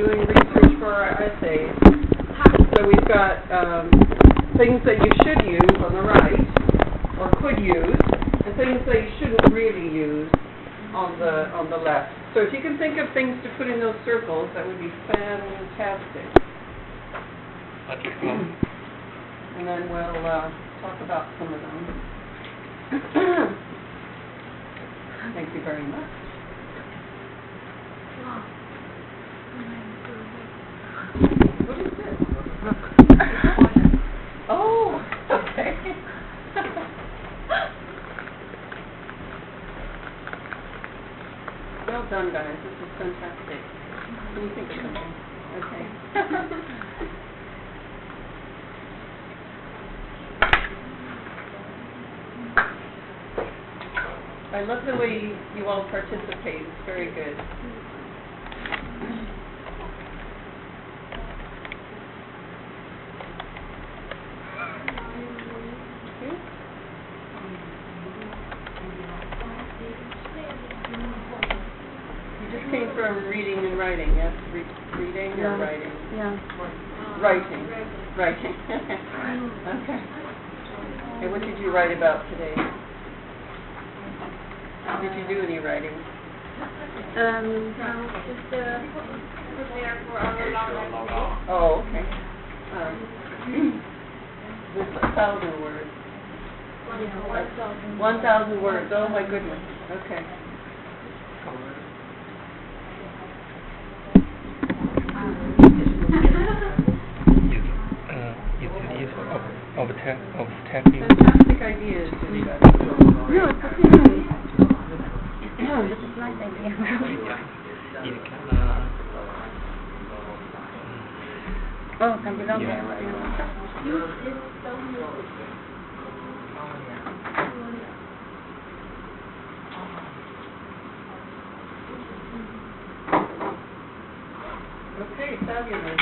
doing research for our essays. So we've got things that you should use on the right, or could use, and things that you shouldn't really use on the left. So if you can think of things to put in those circles, that would be fantastic. And then we'll talk about some of them. Thank you very much. What is this? Oh, okay. Well done, guys. This is fantastic. Can you think of something? Okay. I love the way you all participate. It's very good. Came from reading and writing, yes? Reading or writing? Yeah. Writing. Writing. Okay. And what did you write about today? Did you do any writing? Just prepare for our long. Oh, okay. With 1,000 words. 1,000 words. Oh my goodness. Okay. Of tapping. Fantastic ideas, everybody. No, it's okay. This is a nice idea. Oh, can be long. Okay, fabulous.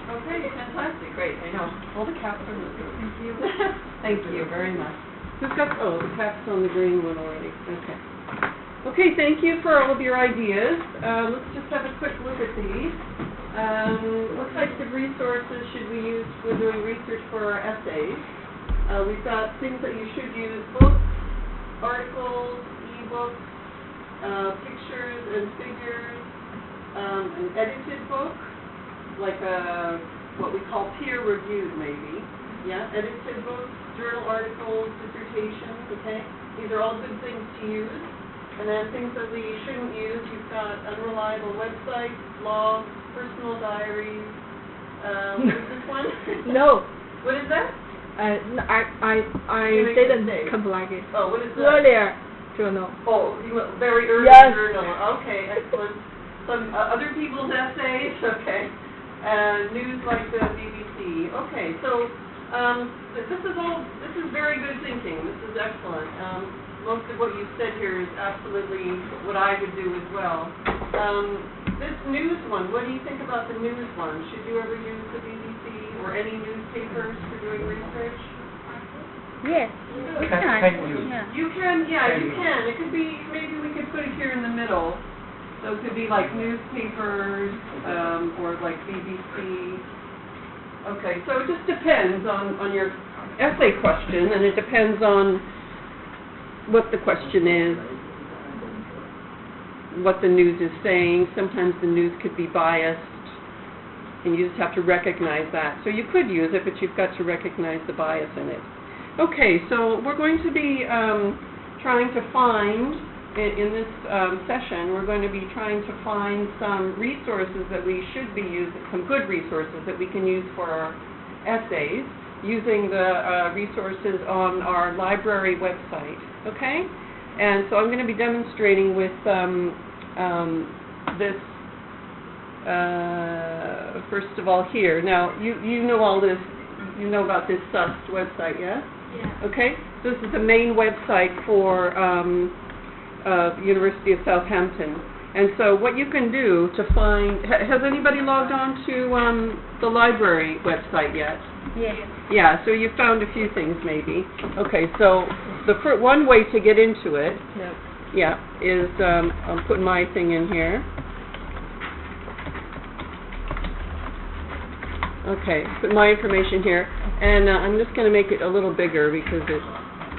Okay, fantastic, great. I know. All the caps are moving. Thank you. Thank you very much. Who's got, oh, the cap's on the green one already. Okay. Okay, thank you for all of your ideas. Let's just have a quick look at these. What types of resources should we use when doing research for our essays? We've got things that you should use: books, articles, e-books, pictures and figures, an edited book, like what we call peer-reviewed, maybe. Yeah, edited books, journal articles, dissertations, okay? These are all good things to use. And then things that we shouldn't use, you've got unreliable websites, blogs, personal diaries. What is this one? No. What is that? I didn't comply it. Oh, what is that? Earlier journal. Oh, very early Yes. journal. Okay, excellent. Some other people's essays. Okay. News like the BBC. Okay, so this is very good thinking. This is excellent. Most of what you said here is absolutely what I would do as well. This news one, what do you think about the news one? Should you ever use the BBC or any newspapers for doing research? Yes. You can. Yeah. You can, yeah, you can. It could be, maybe we could put it here in the middle. So it could be like newspapers, or like BBC. Okay, so it just depends on your essay question, and it depends on what the question is, what the news is saying. Sometimes the news could be biased, and you just have to recognize that. So you could use it, but you've got to recognize the bias in it. Okay, so we're going to be trying to find, in this session, we're going to be trying to find some resources that we should be using, some good resources that we can use for our essays, using the resources on our library website, okay? And so I'm going to be demonstrating with this, first of all, here. Now, you know all this, you know about this SUST website, yes? Yeah. Okay, so this is the main website for University of Southampton. And so what you can do to find, has anybody logged on to the library website yet? Yes. Yeah, so you found a few things maybe. Okay, so the one way to get into it Yeah, is, I'll put my thing in here. Okay, put my information here, and I'm just going to make it a little bigger because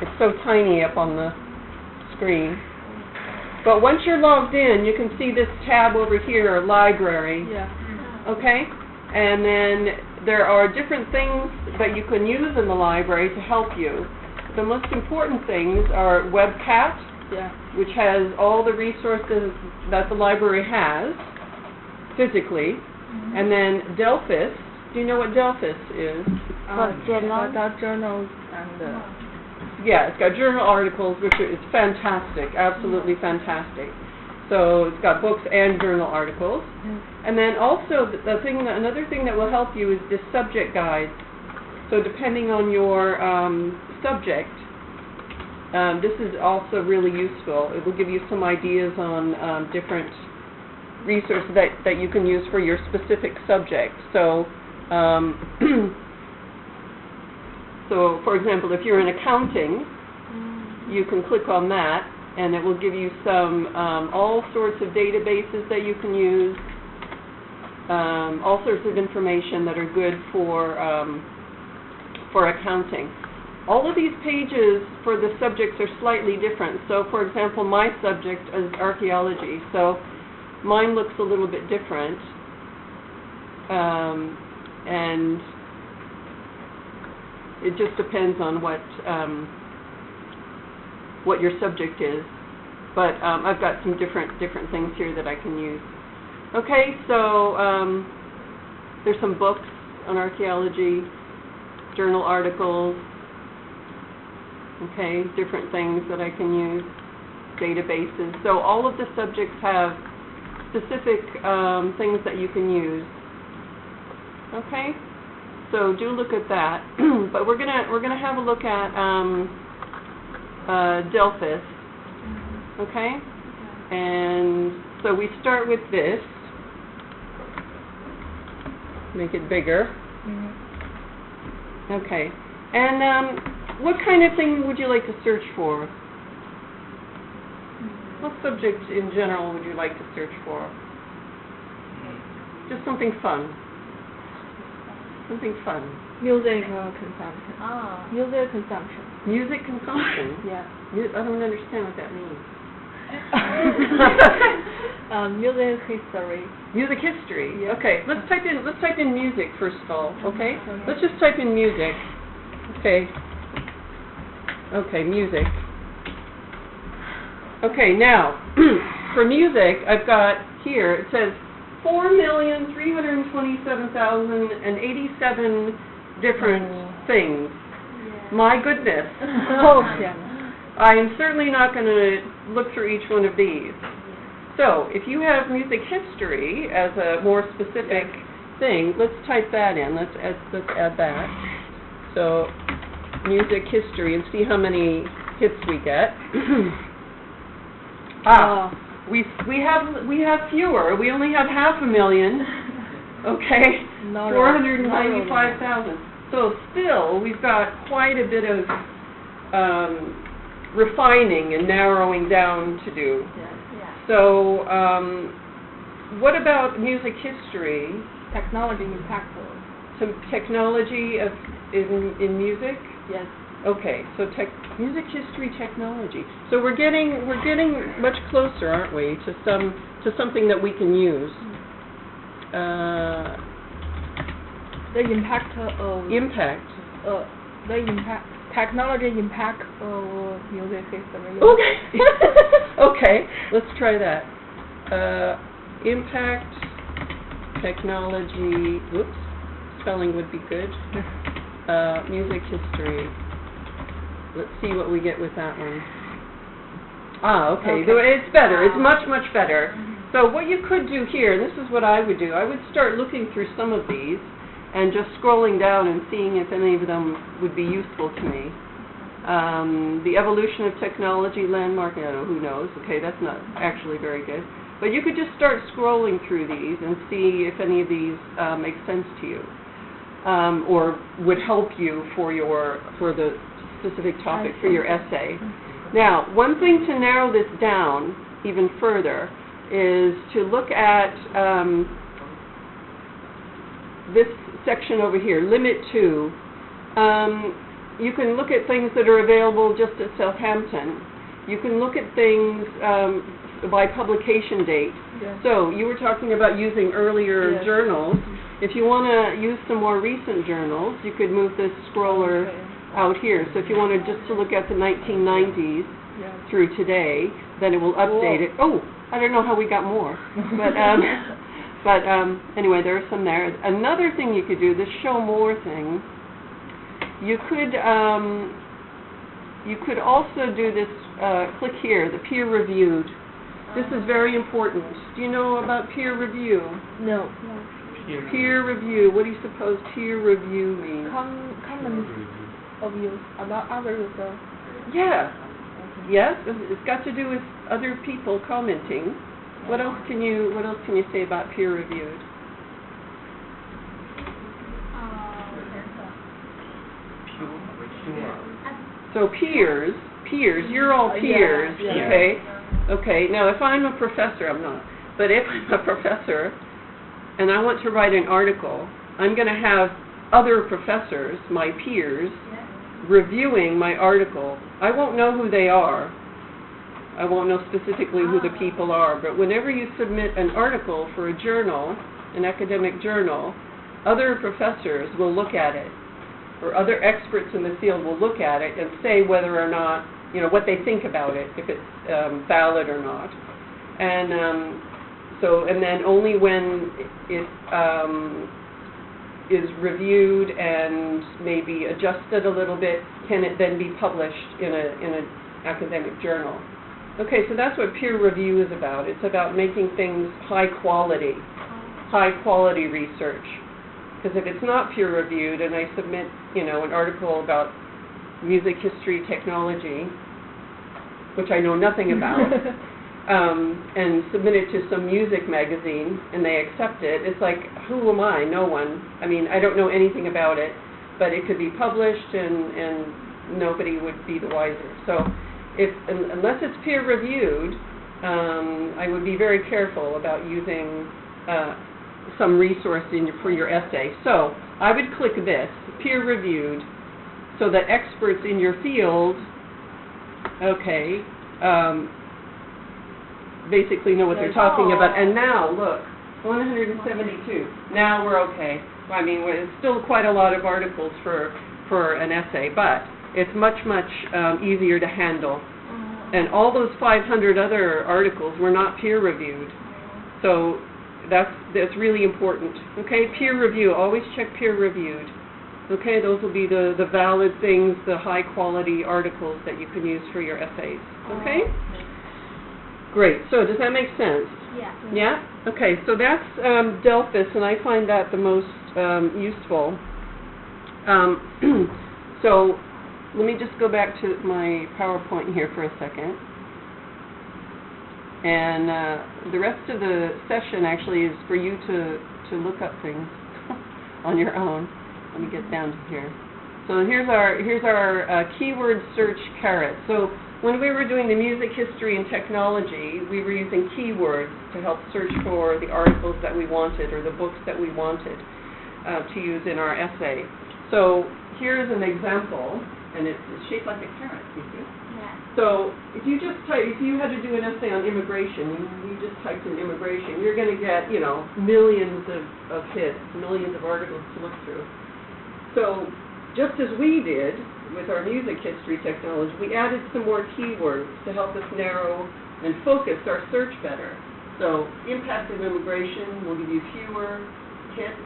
it's so tiny up on the screen. But once you're logged in, you can see this tab over here, Library. Yeah. Okay? And then there are different things that you can use in the library to help you. The most important things are WebCat, Yeah. which has all the resources that the library has, physically, and then Delphis. Do you know what Delphis is? Journals. About journals and Yeah, it's got journal articles, which is fantastic, absolutely fantastic. So it's got books and journal articles. And then also another thing that will help you is this subject guide. So depending on your subject, this is also really useful. It will give you some ideas on different resources that you can use for your specific subject. So, so for example, if you're in accounting, you can click on that, and it will give you some all sorts of databases that you can use, all sorts of information that are good for accounting. All of these pages for the subjects are slightly different. So, for example, my subject is archaeology, so mine looks a little bit different, and it just depends on what your subject is. But I've got some different things here that I can use. Okay, so there's some books on archaeology, journal articles, okay, different things that I can use, databases. So all of the subjects have specific things that you can use. Okay, so do look at that. But we're gonna have a look at Delphis. Okay, and so we start with this. Make it bigger. Okay, and what kind of thing would you like to search for? What subject in general would you like to search for? Just something fun. Something fun. music consumption. Music consumption. Music consumption? Yeah. I don't understand what that means. Music history. Music history. Yeah. Okay, let's type in music first of all. Okay, let's just type in music. Okay. Okay, music. Okay, now for music, I've got here. It says 4,327,087 different things. Yeah. My goodness. Oh, yeah. I am certainly not going to look through each one of these. So, if you have music history as a more specific thing, let's type that in. Let's add that. So, music history, and see how many hits we get. We have fewer. We only have 500,000. Okay, 495,000. So still, we've got quite a bit of refining and narrowing down to do. Yeah. So, what about music history? Technology impactful. Some technology in music? Yes. Okay, so music history technology. So we're getting much closer, aren't we, to something that we can use. The impact of technology impact of music history. Okay. Okay, let's try that. Impact technology. Whoops, spelling would be good. Music history. Let's see what we get with that one. Okay. It's better. It's much better. So what you could do here, this is what I would do. I would start looking through some of these and just scrolling down and seeing if any of them would be useful to me. The evolution of technology landmark, who knows? Okay, that's not actually very good. But you could just start scrolling through these and see if any of these make sense to you, or would help you for the specific topic for your essay. Now, one thing to narrow this down even further is to look at this section over here, Limit 2. You can look at things that are available just at Southampton. You can look at things by publication date. Yeah. So you were talking about using earlier Yes. journals. If you want to use some more recent journals, you could move this scroller Okay. out here. So if you wanted just to look at the 1990s Yeah. through today, then it will update it. Oh, I don't know how we got more, but anyway, there are some there. Another thing you could do, this show more thing, you could also do this. Click here, the peer reviewed. This is very important. Do you know about peer review? No. Peer review. What do you suppose peer review means? Comments of use about others. Yeah. Yes, it's got to do with other people commenting. What else can you say about peer reviewed? So peers, you're all peers, Yeah. okay? Okay, now if I'm a professor, I'm not, but if I'm a professor and I want to write an article, I'm going to have other professors, my peers, reviewing my article. I won't know who they are. I won't know specifically who the people are, but whenever you submit an article for a journal, an academic journal, other professors will look at it, or other experts in the field will look at it and say whether or not, what they think about it, if it's valid or not. And and then only when it is reviewed and maybe adjusted a little bit can it then be published in an academic journal. Okay, so that's what peer review is about. It's about making things high quality research. Because if it's not peer reviewed and I submit, an article about music history technology, which I know nothing about, and submit it to some music magazine and they accept it, it's like, who am I? No one. I mean, I don't know anything about it, but it could be published and nobody would be the wiser. So unless it's peer reviewed, I would be very careful about using some resource for your essay. So I would click this, peer reviewed, so that experts in your field, basically know what they're talking about. And now, look, 172. Now we're okay. I mean, it's still quite a lot of articles for an essay, but it's much easier to handle. And all those 500 other articles were not peer reviewed. So that's really important. Okay, peer review, always check peer reviewed. Okay, those will be the valid things, the high quality articles that you can use for your essays. Okay? Great, so does that make sense? Yeah. Yeah? Okay, so that's Delphis, and I find that the most useful. So let me just go back to my PowerPoint here for a second. And the rest of the session actually is for you to look up things on your own. Let me get down to here. So here's our keyword search carrot. So when we were doing the music history and technology, we were using keywords to help search for the articles that we wanted or the books that we wanted to use in our essay. So here's an example, and it's shaped like a carrot, you see? Yeah. So if you had to do an essay on immigration, you just typed in immigration, you're going to get, millions of hits, millions of articles to look through. So just as we did with our music history technology, we added some more keywords to help us narrow and focus our search better. So impact of immigration will give you fewer hits,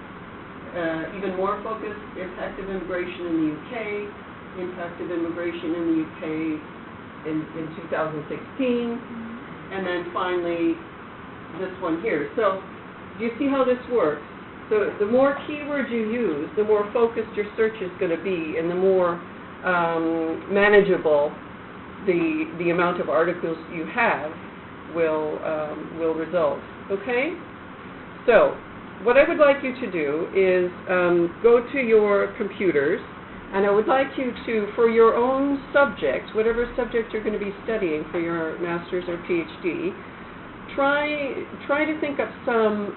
even more focused, impact of immigration in the UK, impact of immigration in the UK in 2016, and then finally this one here. So do you see how this works? So the more keywords you use, the more focused your search is going to be, and the more manageable the amount of articles you have will result. Okay? So what I would like you to do is go to your computers And I would like you to, for your own subject, whatever subject you're going to be studying for your master's or PhD, try to think of some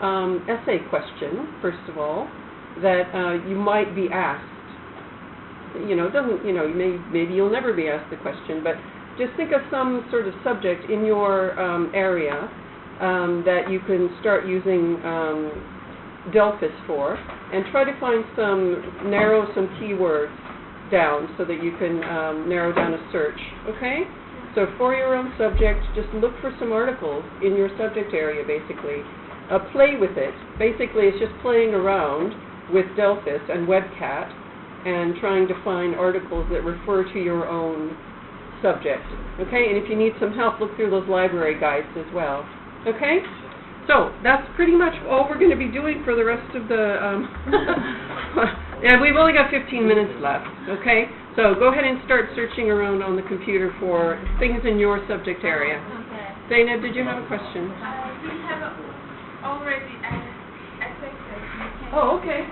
essay question, first of all, that you might be asked. Maybe you'll never be asked the question, but just think of some sort of subject in your area that you can start using Delphis for, and try to narrow some keywords down so that you can narrow down a search, okay? So for your own subject, just look for some articles in your subject area, basically. Play with it. Basically, it's just playing around with Delphis and WebCat and trying to find articles that refer to your own subject, okay? And if you need some help, look through those library guides as well, okay? So that's pretty much all we're going to be doing for the rest of the, yeah, we've only got 15 minutes left, okay? So go ahead and start searching around on the computer for things in your subject area. Okay. Zainab, did you have a question? We have already assessed. Oh, okay.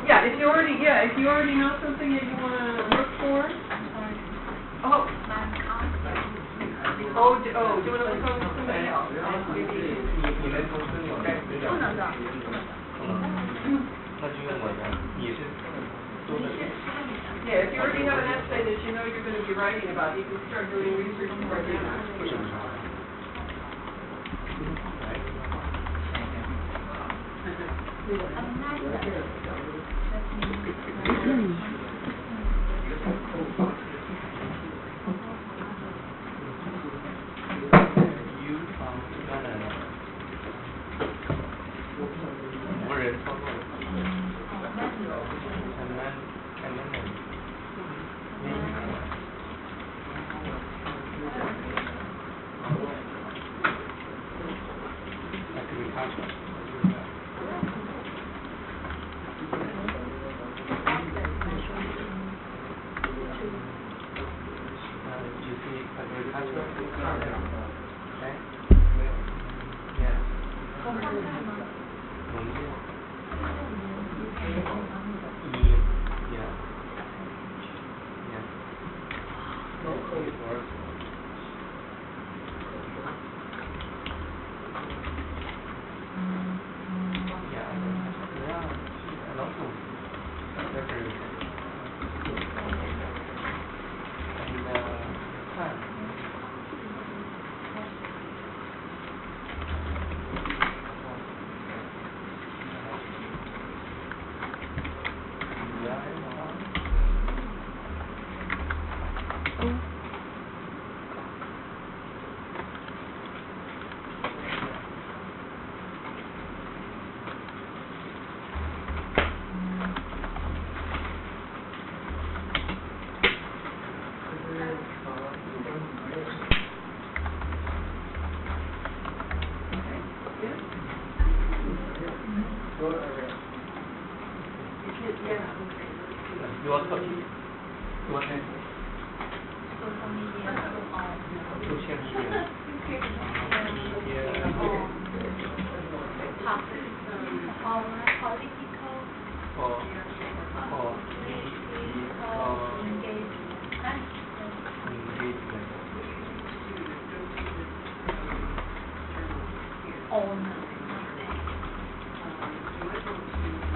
Yeah, if you already know something that you want to look for. Oh. Do you want to look over somebody else? Yeah, if you already have an essay that you know you're going to be writing about, you can start doing research for it now.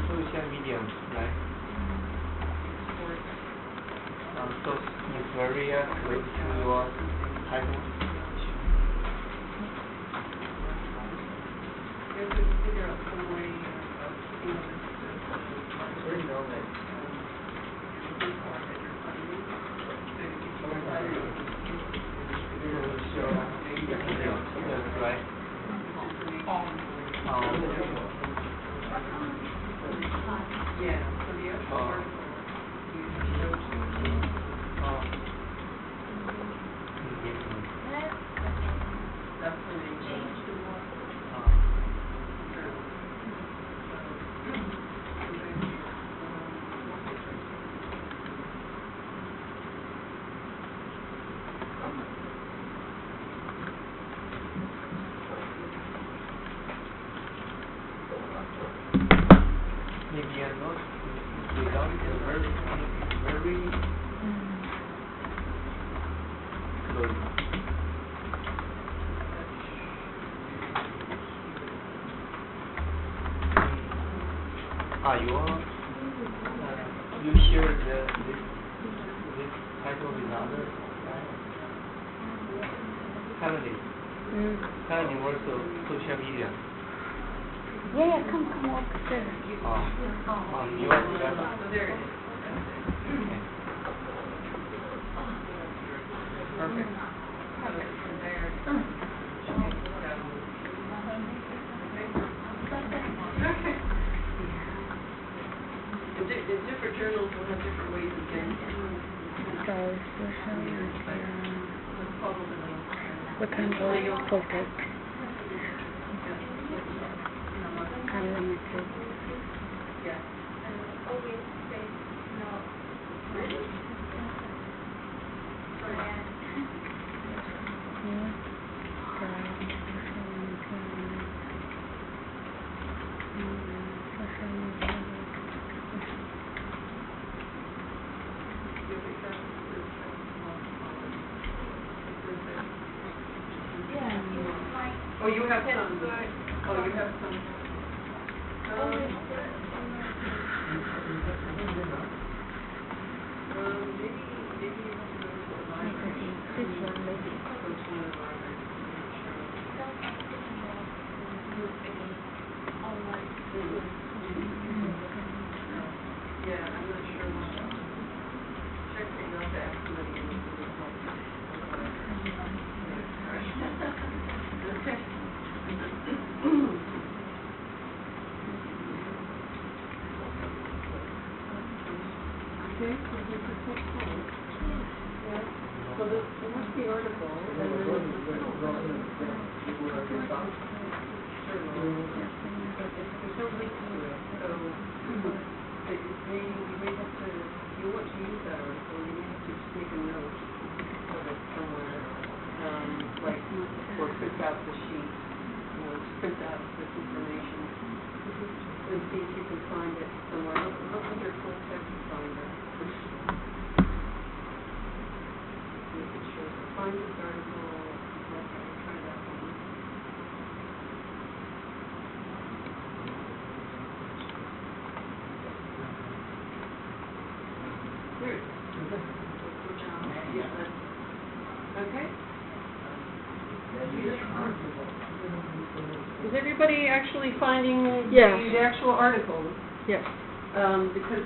Social media, right? So it's very close to your title. Figure out some way That's right. yeah, so the actual article you show to me. That's the name. show you. You share this title with others, right? Helen works on social media. Yeah, come upstairs. You are together. There it is. Okay. Perfect. Okay. And different journals will have different ways of getting it. So, social media. Probably. What kind of focus? Unlimited. Yeah. always say no. Really? Yeah. Guide, social media. Social media. Oh, you have some. Oh, you have some. Maybe you have to go to a library. This one maybe. Go to one of the libraries. Yeah, I'm not sure. Check it out to ask somebody who will help. Okay. Okay, so this is what's called. Yeah. So that's the article, and then there's no link to it, so you may have to, if you want to use that article, you may have to just make a note of it somewhere, like, or print out the sheet, print out this information, and see if you can find it somewhere. Look under full text finder. See if it shows. Find this article. Okay, try that one. There it is. Yeah, that's, okay. Is everybody actually finding Yes. the actual articles? Yes. Because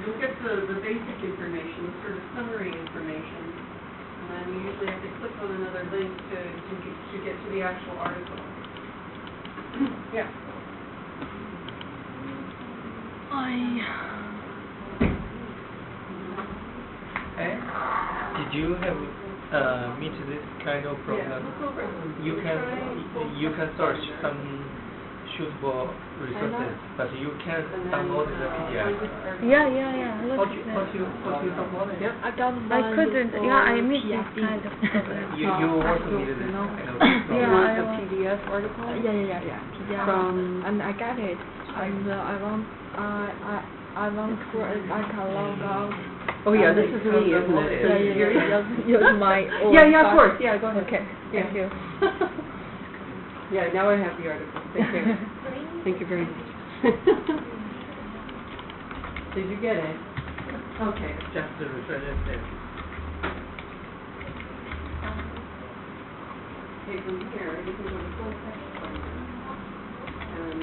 you'll get the basic information, sort of summary information, and then you usually have to click on another link to get to the actual article. Yeah. Okay. Did you have meet this kind of Yeah, problem? look over it. You can search some suitable resources, but you can't And then, download the find PDF. this article. Yeah. How Look do you at download it? Yep. I couldn't. Yeah, I missed this kind of problem. You also need this kind of You Yeah, want I a want- PDF article? Yeah. From- and I got it. And I want to I can log out. Oh, yeah, this is me, isn't it? So you're- Use my own. Yeah, of stuff. course, yeah, go ahead. Okay, thank you. Yeah, now I have the article, thank you. Thank you very much. Did you get it? Okay. Just the reference there. Okay, from here, you can go to full text finder. And,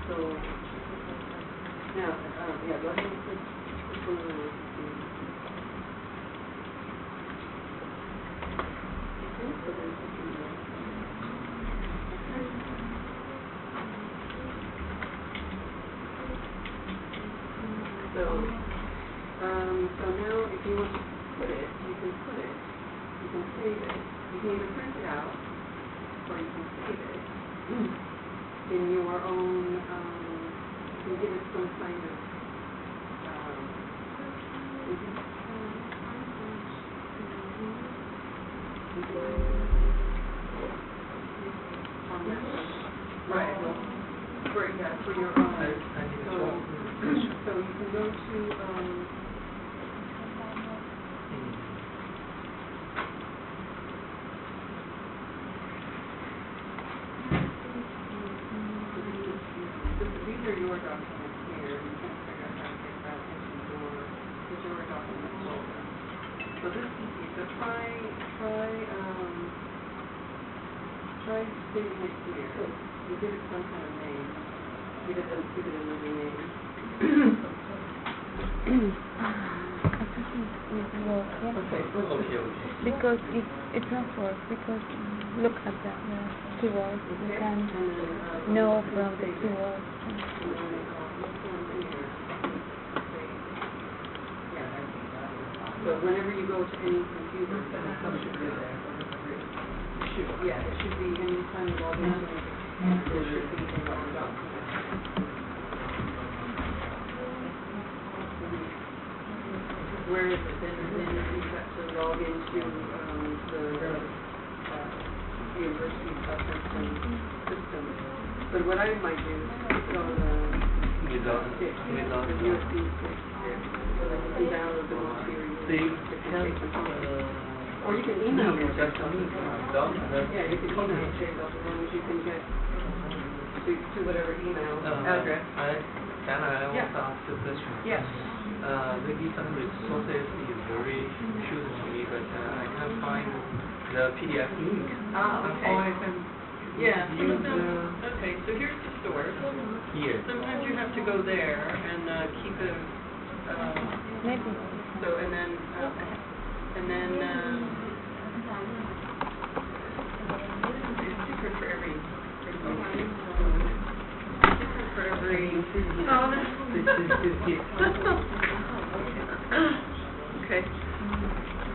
So, now, yeah, let me put this one around. Okay, so there's this one there. So now if you want to put it, you can put it, you can save it, you can either print it out, or you can save it in your own, you can give it some kind of, on that one. Right, well, for your own. I need to So you can go to, these are your documents here. You can't figure out how to get that into your document folder. So this is easy. So try saving it here. You give it some kind of name. Give it another name. Okay. Okay. Because it's not work, because look at that keywords, you can know from the keywords. So whenever you go to any computer, that should be there. It should be anytime you log into it, there should be in our document. Where is it? Then you have to log into the University of Princeton system. But what I might do is put it on Without the USB stick, so that you can download the material. Or you can email it. Yeah, you can email it as long as you can get to whatever email address. Can I also ask a question? Yes. Maybe some resources is very cute to me, but I can't find the PDF link. Okay. How I can Some use of them, okay, so here's the source. here? Sometimes you have to go there and keep it, Maybe. so, and then, it's different for every, okay.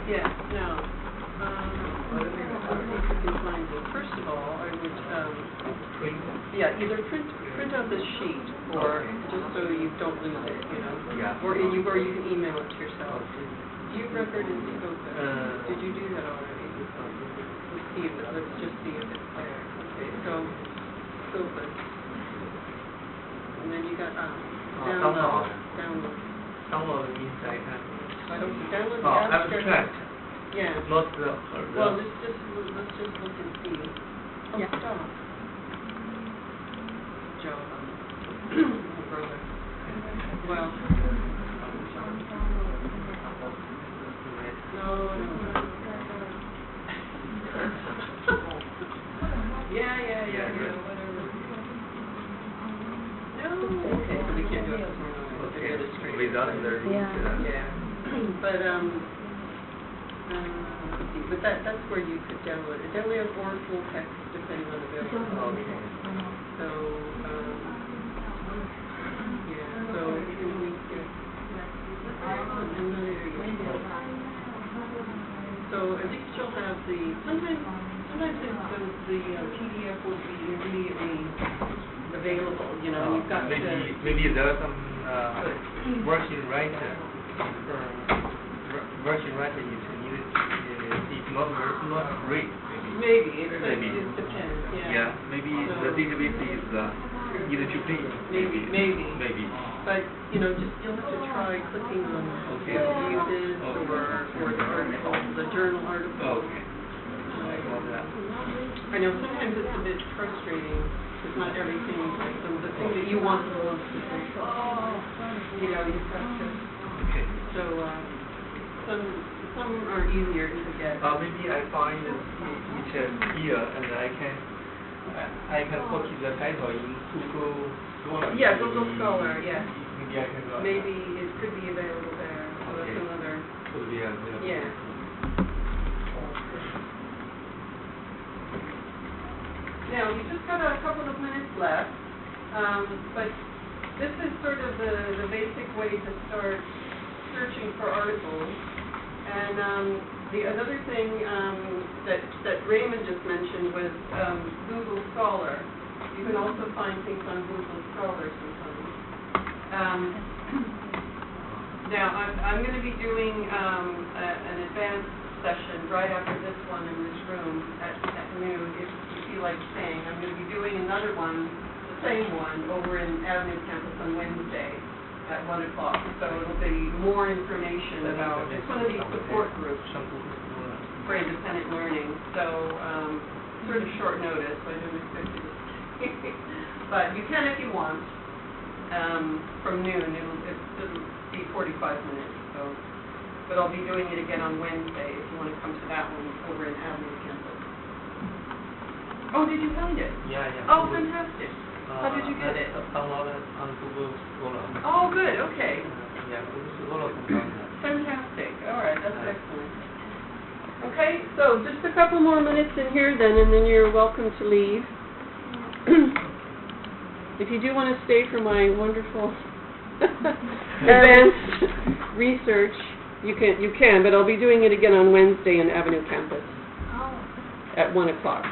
Yeah, now, let's see if we can find it. First of all, I would, either print out this sheet, or just so you don't lose it, you know? Yeah. Or you can email it to yourself. View record in Scopus. Did you do that already? Let's just see if it's there. Okay, so Scopus. And then you got, download. Download means I can. Download the abstract. Abstract. Yeah. Not the. Well, let's just look and see. Oh, Yeah. stop. Joe, brother. Well. No. Yeah, whatever. No. Okay, so we can't do it this morning. Okay. They're straight. Without the link. Yeah. But, let's see, but that's where you could download it. Download or full text, depending on the availability. Okay. So, so we could, so at least you'll have sometimes the PDF will be immediately available, you know, you've got to. Maybe there are some version writer. Version writer is needed. It's not great. Maybe, it depends, yeah. Yeah, maybe the database is either too big. Maybe. But, you know, you'll have to try clicking on uses or the journal article. Okay. I got that. I know sometimes it's a bit frustrating because not everything, like the thing that you want the most to say. You know, you've got to. Okay. So, some are easier to get. Maybe I find each here and I can copy the title in Google Scholar. Yeah, Google Scholar, yeah. Maybe I can go. Maybe it could be available there. So Okay. that's another. Could be available. Yeah. Now, you just got a couple of minutes left, but this is sort of the basic way to start searching for articles. And Another thing that Raymond just mentioned was Google Scholar. You can also find things on Google Scholar sometimes. Now, I'm going to be doing an advanced session right after this one in this room at noon, if you feel like staying. I'm going to be doing another one, the same one, over in Avenue Campus on Wednesday at 1 o'clock. So it'll be more information about, it's one of these support groups for independent learning. So sort of short notice, so I don't expect you to but you can if you want. From noon, it'll be 45 minutes. So, but I'll be doing it again on Wednesday if you want to come to that one over in Avenue Campus. Oh, did you find it? Yeah. Oh, fantastic. How did you get it? Download it on Google Scholar. Oh, good. Okay. Yeah, Google Scholar can download. Fantastic. All right, that's excellent. Okay, so just a couple more minutes in here then, and then you're welcome to leave. If you do want to stay for my wonderful advanced research, you can, but I'll be doing it again on Wednesday in Avenue Campus at 1 o'clock.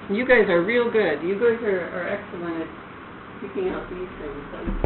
You guys are real good. You guys are excellent at picking out these things. That was